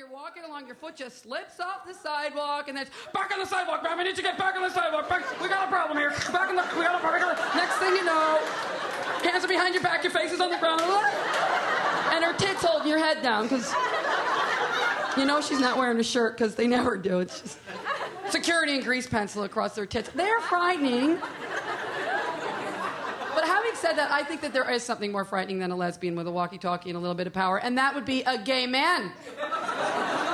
you're walking along, your foot just slips off the sidewalk, and then back on the sidewalk, ma'am. We need to get back on the sidewalk. We got a problem here. We got a problem. Next thing you know, hands are behind your back, your face is on the ground, and her tits holding your head down because you know she's not wearing a shirt because they never do. It's just security and grease pencil across their tits. They're frightening. But having said that, I think that there is something more frightening than a lesbian with a walkie-talkie and a little bit of power, and that would be a gay man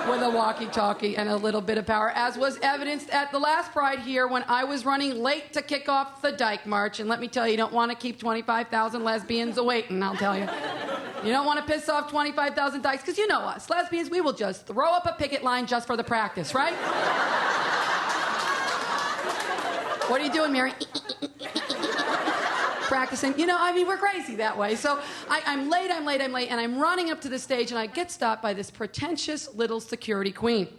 with a walkie-talkie and a little bit of power, as was evidenced at the last Pride here when I was running late to kick off the Dyke March. And let me tell you, you don't want to keep 25,000 lesbians a-waiting, I'll tell you. You don't want to piss off 25,000 dykes, because you know us. Lesbians, we will just throw up a picket line just for the practice, right? What are you doing, Mary? Practicing. You know, I mean, we're crazy that way. So I'm late, and I'm running up to the stage, and I get stopped by this pretentious little security queen.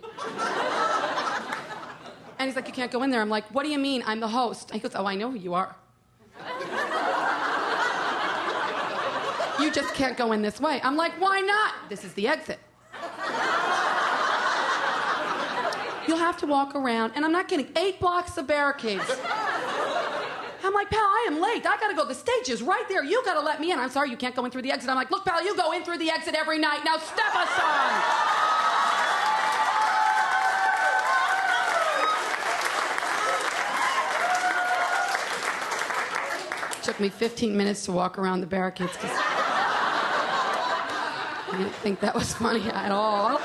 And he's like, you can't go in there. I'm like, what do you mean? I'm the host. He goes, oh, I know who you are. You just can't go in this way. I'm like, why not? This is the exit. You'll have to walk around, and I'm not kidding, 8 blocks of barricades. I'm like, pal, I am late. I gotta go. The stage is right there. You gotta let me in. I'm sorry, you can't go in through the exit. I'm like, look, pal, you go in through the exit every night. Now step aside. Took me 15 minutes to walk around the barricades because I didn't think that was funny at all.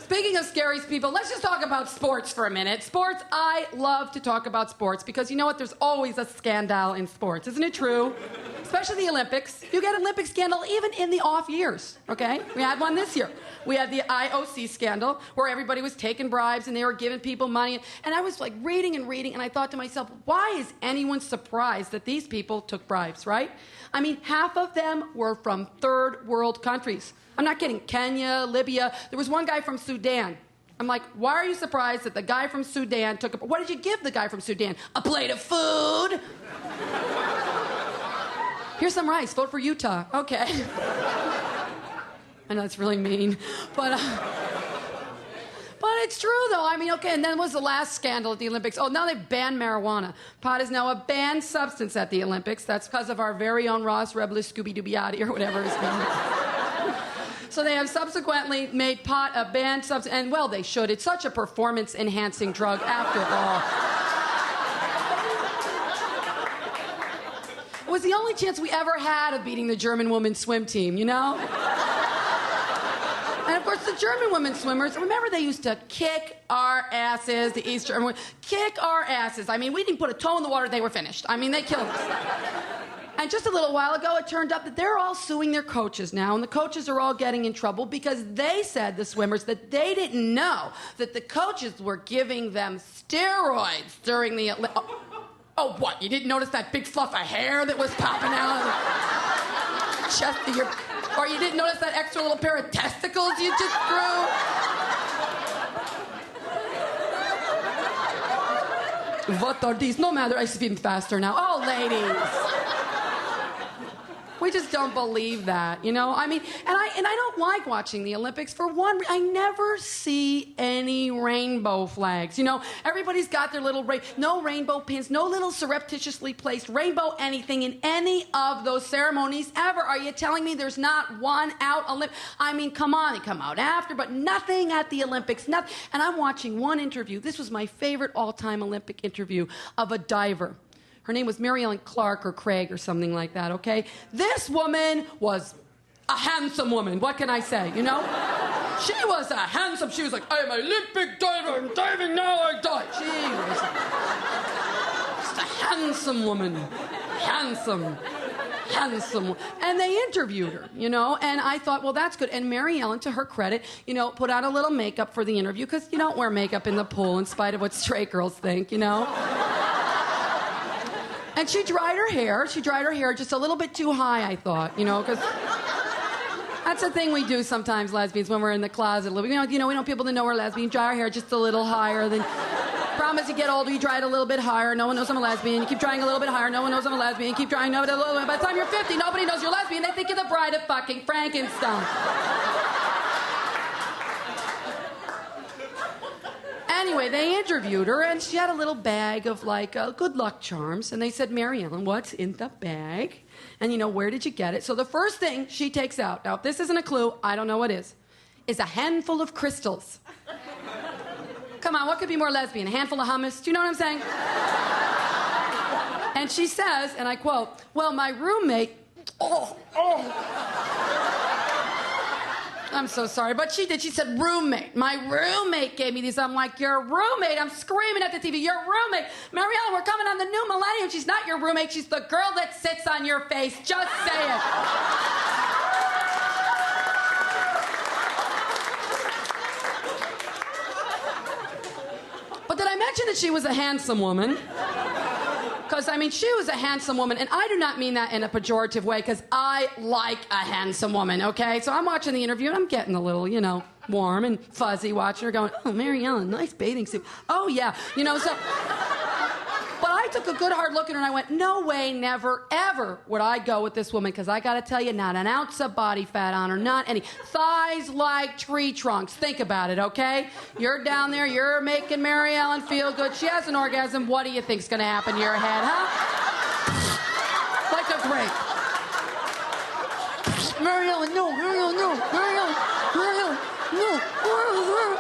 Speaking of scary people, let's just talk about sports for a minute. Sports, I love to talk about sports because you know what? There's always a scandal in sports. Isn't it true? Especially the Olympics. You get Olympic scandal even in the off years, okay? We had one this year. We had the IOC scandal where everybody was taking bribes and they were giving people money. And I was like reading, and I thought to myself, why is anyone surprised that these people took bribes, right? I mean, half of them were from third world countries. I'm not kidding. Kenya, Libya. There was one guy from Sudan. I'm like, why are you surprised that the guy from Sudan took a... What did you give the guy from Sudan? A plate of food? Here's some rice. Vote for Utah. Okay. I know it's really mean. But it's true, though. I mean, okay, and then was the last scandal at the Olympics. Oh, now they've banned marijuana. Pot is now a banned substance at the Olympics. That's because of our very own Ross Rebelus Scooby-Dooby-Yaddy or whatever his name is. So they have subsequently made pot a banned substance, and well, they should. It's such a performance-enhancing drug after all. It was the only chance we ever had of beating the German women's swim team, you know? And of course, the German women swimmers, remember they used to kick our asses, the East German women, kick our asses. I mean, we didn't put a toe in the water, they were finished. I mean, they killed us. And just a little while ago, it turned up that they're all suing their coaches now, and the coaches are all getting in trouble because they said, the swimmers, that they didn't know that the coaches were giving them steroids during the... Oh, what? You didn't notice that big fluff of hair that was popping out of the chest of your... Or you didn't notice that extra little pair of testicles you just grew? What are these? No matter, I swim faster now. Oh, ladies. We just don't believe that, you know? I mean, and I don't like watching the Olympics for one reason. I never see any rainbow flags. You know, everybody's got their little no rainbow pins, no little surreptitiously placed rainbow anything in any of those ceremonies ever. Are you telling me there's not one out Olympic? I mean, come on, they come out after, but nothing at the Olympics, nothing. And I'm watching one interview. This was my favorite all-time Olympic interview of a diver. Her name was Mary Ellen Clark or Craig or something like that, okay? This woman was a handsome woman. What can I say, you know? She was a handsome... She was like, I'm an Olympic diver. I'm diving now, I die. She was just a handsome woman. Handsome. And they interviewed her, you know? And I thought, well, that's good. And Mary Ellen, to her credit, you know, put on a little makeup for the interview because you don't wear makeup in the pool in spite of what straight girls think, you know? And she dried her hair. She dried her hair just a little bit too high, I thought, you know, because that's the thing we do sometimes, lesbians, when we're in the closet. You know, we don't want people to know we're lesbian. Dry our hair just a little higher than problem is you get older, you try it a little bit higher, no one knows I'm a lesbian. You keep trying a little bit higher, no one knows I'm a lesbian. You keep trying a little bit. By the time you're 50, nobody knows you're lesbian. They think you're the bride of fucking Frankenstein. Anyway, they interviewed her, and she had a little bag of, like, good luck charms. And they said, Mary Ellen, what's in the bag? And, where did you get it? So the first thing she takes out, now, if this isn't a clue, I don't know what is a handful of crystals. Come on, what could be more lesbian? A handful of hummus? Do you know what I'm saying? And she says, and I quote, well, my roommate... I'm so sorry, but she did. She said, roommate. My roommate gave me these. I'm like, your roommate? I'm screaming at the TV, your roommate. Mariella, we're coming on the new millennium. She's not your roommate. She's the girl that sits on your face. Just say it. But did I mention that she was a handsome woman? Because, she was a handsome woman, and I do not mean that in a pejorative way, because I like a handsome woman, okay? So I'm watching the interview, and I'm getting a little, warm and fuzzy watching her going, oh, Mary Ellen, nice bathing suit. Oh, yeah. So... But I took a good hard look at her, and I went, no way, never, ever would I go with this woman, because I got to tell you, not an ounce of body fat on her, not any. Thighs like tree trunks. Think about it, okay? You're down there, you're making Mary Ellen feel good. She has an orgasm. What do you think's going to happen to your head, huh? Like a grape. Mary Ellen, no, Mary Ellen, no, Mary Ellen, Mary Ellen, no, Mary Ellen.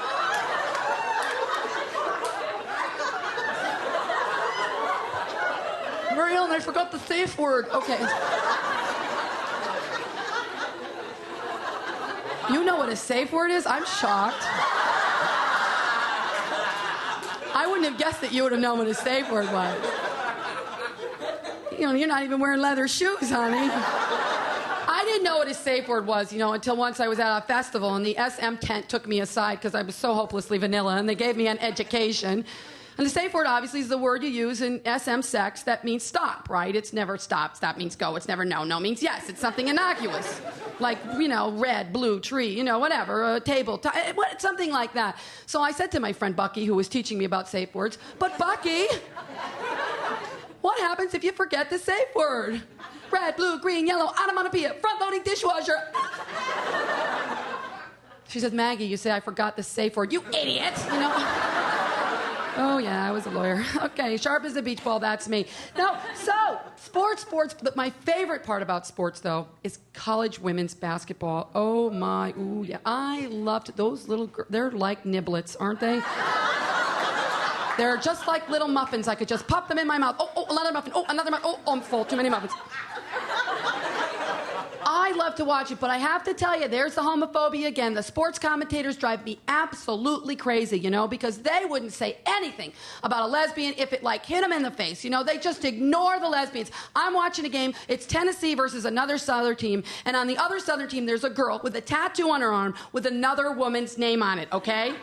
Mary Ellen, I forgot the safe word. Okay. You know what a safe word is? I'm shocked. I wouldn't have guessed that you would have known what a safe word was. You're not even wearing leather shoes, honey. I didn't know what a safe word was, until once I was at a festival, and the SM tent took me aside because I was so hopelessly vanilla, and they gave me an education. And the safe word, obviously, is the word you use in SM sex that means stop, right? It's never stop. Stop means go. It's never no. No means yes. It's something innocuous. Like, red, blue, tree, whatever, a table, something like that. So I said to my friend Bucky, who was teaching me about safe words, but Bucky, what happens if you forget the safe word? Red, blue, green, yellow, onomatopoeia, front-loading dishwasher. She says, Maggie, you say I forgot the safe word. You idiot, Oh, yeah, I was a lawyer. Okay, sharp as a beach ball, that's me. Now, so, sports, but my favorite part about sports, though, is college women's basketball. Oh, my, ooh, yeah. I loved those little girls. They're like niblets, aren't they? They're just like little muffins. I could just pop them in my mouth. Oh, another muffin. Oh, another muffin. Oh, I'm full. Too many muffins. I love to watch it, but I have to tell you, there's the homophobia again. The sports commentators drive me absolutely crazy, because they wouldn't say anything about a lesbian if it, hit them in the face. They just ignore the lesbians. I'm watching a game. It's Tennessee versus another Southern team, and on the other Southern team, there's a girl with a tattoo on her arm with another woman's name on it, okay?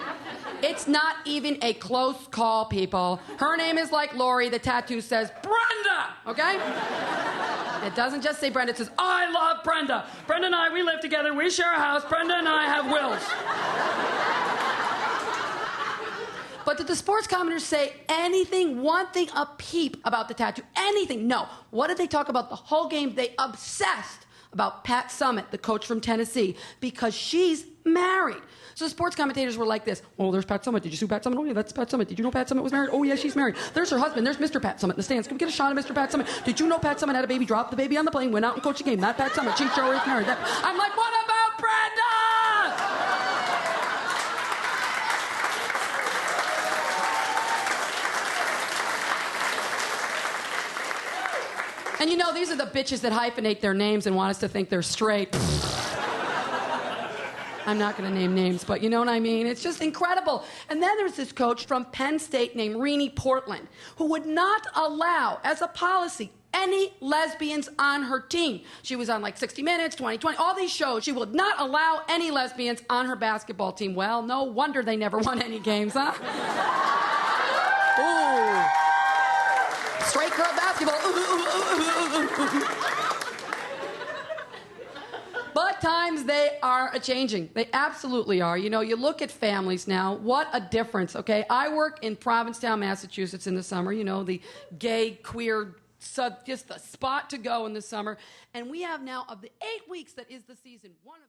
It's not even a close call, people. Her name is like Lori. The tattoo says Brenda, okay? It doesn't just say Brenda. It says, I love Brenda. Brenda and I, we live together. We share a house. Brenda and I have wills. But did the sports commenters say anything, one thing, a peep about the tattoo? Anything? No. What did they talk about the whole game? They obsessed about Pat Summitt, the coach from Tennessee, because she's married. So the sports commentators were like this. Oh, there's Pat Summitt. Did you see Pat Summitt? Oh, yeah, that's Pat Summitt. Did you know Pat Summitt was married? Oh, yeah, she's married. There's her husband. There's Mr. Pat Summitt in the stands. Can we get a shot of Mr. Pat Summitt? Did you know Pat Summitt had a baby, dropped the baby on the plane, went out and coached a game? Not Pat Summitt. She sure is married. I'm like, what about Brenda? And these are the bitches that hyphenate their names and want us to think they're straight. I'm not going to name names, but you know what I mean? It's just incredible. And then there's this coach from Penn State named Renee Portland who would not allow, as a policy, any lesbians on her team. She was on 60 Minutes, 2020, all these shows. She would not allow any lesbians on her basketball team. Well, no wonder they never won any games, huh? Ooh. Straight girl basketball. But But times, they are a-changing. They absolutely are. You know, you look at families now, what a difference, okay? I work in Provincetown, Massachusetts in the summer, you know, the gay, queer, just the spot to go in the summer. And we have now, of the 8 weeks that is the season, one of